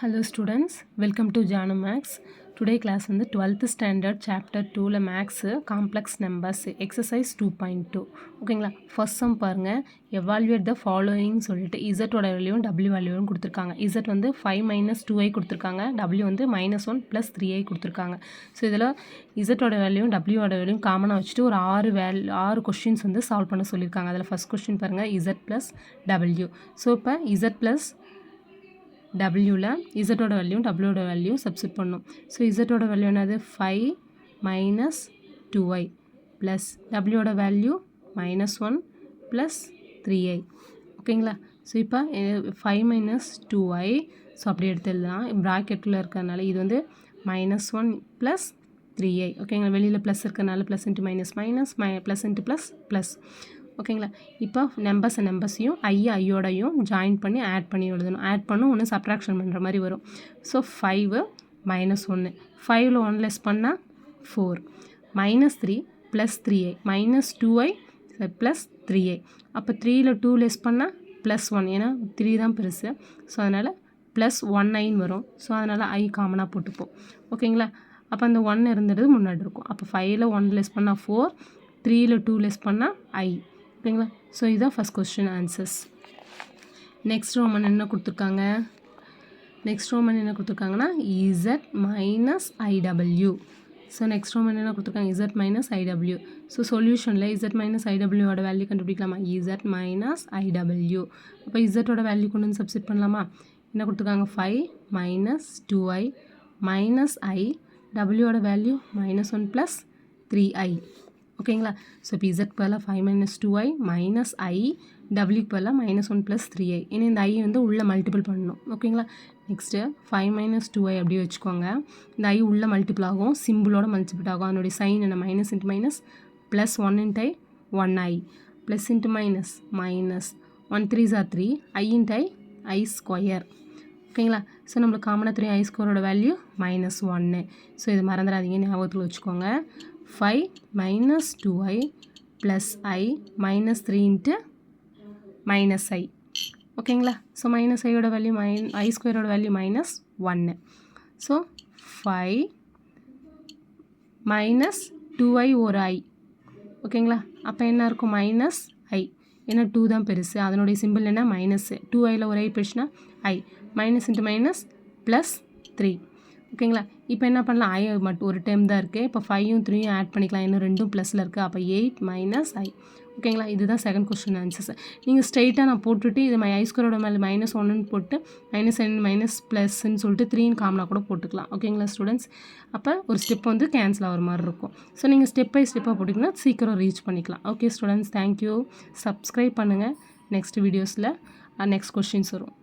Hello students, welcome to Janu Max. Today class வந்து 12th standard chapter 2ல max complex numbers exercise 2.2 ஓகேங்களா. first sum பாருங்க, evaluate the following சொல்லிட்டு z ஓட வேல்யூவும் w வேல்யூவும் கொடுத்துருக்காங்க. z வந்து 5 minus 2i கொடுத்துருக்காங்க, w வந்து -1 plus 3i கொடுத்துருக்காங்க. ஸோ இதில் z ஓட வேல்யூவும் w ஓட வேல்யூவும் காமனாக வச்சுட்டு ஒரு 6 கொஸ்டின்ஸ் வந்து சால்வ் பண்ண சொல்லியிருக்காங்க. அதில் ஃபஸ்ட் கொஸ்டின் பாருங்கள், z plus w. ஸோ இப்போ z plus wல z ஓட வேல்யூ w ஓட வேல்யூ சப்ஸ்டிட் பண்ணும். ஸோ z ஓட வேல்யூ என்னது 5 minus 2i plus w ஓட வேல்யூ -1 plus 3i. ஓகேங்களா. ஸோ இப்போ 5 minus 2i ஸோ அப்படி எடுத்து எழுதலாம். ப்ராக்கெட்டில் இருக்கிறதுனால இது வந்து -1 plus 3i. ஓகேங்களா. வெளியில் ப்ளஸ் இருக்கிறதுனால plus into minus minus plus into plus plus. ஓகேங்களா. இப்போ நம்பர்ஸையும் ஐயோடையும் ஜாயின் பண்ணி ஆட் பண்ணி எழுதணும். ஆட் பண்ணும் ஒன்று சப்ட்ராக்ஷன் பண்ணுற மாதிரி வரும். ஸோ 5 -1 5ல் 1 லெஸ் பண்ணால் 4 -3 + 3i -2i + 3i. அப்போ 3ல் 2 லெஸ் பண்ணால் +1, ஏன்னா 3 தான் பெருசு. ஸோ அதனால் +1i வரும். ஸோ அதனால் i காமனாக போட்டுப்போம். ஓகேங்களா. அப்போ அந்த 1 இருந்தது முன்னாடி இருக்கும். அப்போ 5ல் 1 லெஸ் பண்ணால் 4, 3ல் 2 லெஸ் பண்ணால் i. ஓகேங்களா. ஸோ இதுதான் first question answers. Next roman என்ன கொடுத்துருக்காங்க, z minus iw. So next roman என்ன கொடுத்துருக்காங்க, z minus iw. ஸோ சொல்யூஷனில் z minus iw ஓட வேல்யூ கண்டுபிடிக்கலாமா, z minus iw. அப்போ z ஓட வேல்யூ கொண்டு வந்து சப்ஸ்டிட் பண்ணலாமா. என்ன கொடுத்துருக்காங்க, 5 minus 2i minus i, w ஓட வேல்யூ -1 plus 3i. ஓகேங்களா. ஸோ இப்போ z பதிலாக 5 minus 2i minus i, w பதிலாக -1 plus 3i. ஏன்னா இந்த i வந்து உள்ளே மல்டிபிள் பண்ணணும். ஓகேங்களா. நெக்ஸ்ட்டு 5 minus 2i அப்படியே வச்சுக்கோங்க. இந்த i உள்ளே மல்டிபிள் ஆகும், சிம்பிளோட மல்டிபிள் ஆகும். அதனுடைய சைன் என்ன, minus into minus plus 1 into i 1i plus into minus minus 1 3s are 3 i into i square. ஓகேங்களா. ஸோ நம்மளுக்கு காமனாக 3i ஸ்கொயரோட வேல்யூ -1. ஸோ இது மறந்துடாதீங்க, ஞாபகத்தில் வச்சுக்கோங்க. 5 minus 2i plus i minus 3 into minus i. ஓகேங்களா. ஸோ மைனஸ் ஐயோட வேல்யூ ஐ ஸ்கொயரோட வேல்யூ -1. ஸோ 5 minus 2i ஒரு i. ஓகேங்களா. அப்போ என்ன இருக்கும், மைனஸ் i. ஏன்னா 2 தான் பெருசு, அதனுடைய சிம்பிள் என்ன, மைனஸ். 2iயில் ஒரு i போயிடுச்சுன்னா i minus into minus plus 3. ஓகேங்களா. இப்போ என்ன பண்ணலாம், ஐ மட்டும் ஒரு டைம் தான் இருக்குது. இப்போ 5ம் 3யும் ஆட் பண்ணிக்கலாம், இன்னும் 2ம் ப்ளஸில் இருக்குது. அப்போ 8 minus i. ஓகேங்களா. இதுதான் செகண்ட் கொஸ்டின் ஆன்சர்ஸ். நீங்கள் ஸ்ட்ரெயிட்டாக நான் போட்டுட்டு இது ஐ ஸ்கொயரோட மேலே -1ன்னு போட்டு மைனஸ் ப்ளஸ்ன்னு சொல்லிட்டு 3ன்னு காமனாக கூட போட்டுக்கலாம். ஓகேங்களா ஸ்டூடெண்ட்ஸ். அப்போ ஒரு ஸ்டெப் வந்து கேன்சல் ஆகிற மாதிரி இருக்கும். ஸோ நீங்கள் ஸ்டெப் பை ஸ்டெப்பாக போட்டிங்கன்னா சீக்கிரம் ரீச் பண்ணிக்கலாம். Okay students, thank you. சப்ஸ்கிரைப் பண்ணுங்கள். நெக்ஸ்ட் வீடியோஸில் நெக்ஸ்ட் கொஸ்டின்ஸ் வரும்.